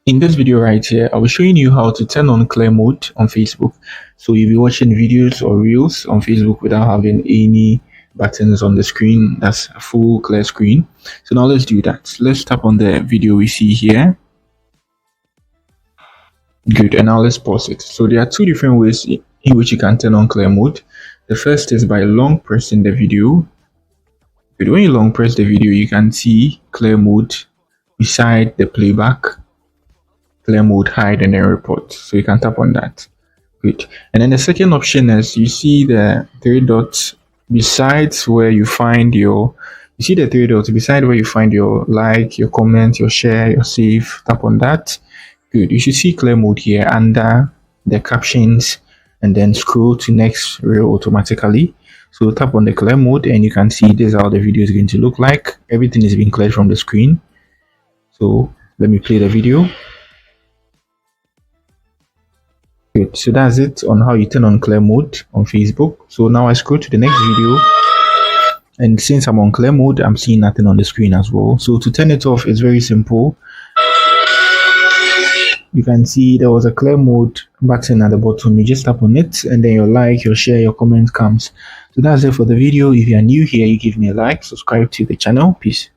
In this video right here, I'll be showing you how to turn on clear mode on Facebook. So you'll be watching videos or reels on Facebook without having any buttons on the screen. That's a full clear screen. So now let's do that. Let's tap on the video we see here. Good, and now let's pause it. So there are two different ways in which you can turn on clear mode. The first is by long pressing the video. Good, when you long press the video, you can see clear mode beside the playback, clear mode, hide, and then report. So you can tap on that. Good. And then the second option is you see the three dots besides where you find your beside where you find your like, your comment, your share, your save. Tap on that. Good. You should see clear mode here under the captions and then scroll to next reel automatically. So tap on the clear mode and you can see this is how the video is going to look like. Everything is being cleared from the screen. So let me play the video. Good. So that's it on how you turn on clear mode on Facebook. So now I scroll to the next video, and since I'm on clear mode, I'm seeing nothing on the screen as well. So to turn it off, it's very simple. You can see there was a clear mode button at the bottom. You just tap on it and then your like, your share, your comment comes. So that's it for the video. If you are new here, you give me a like, subscribe to the channel. Peace.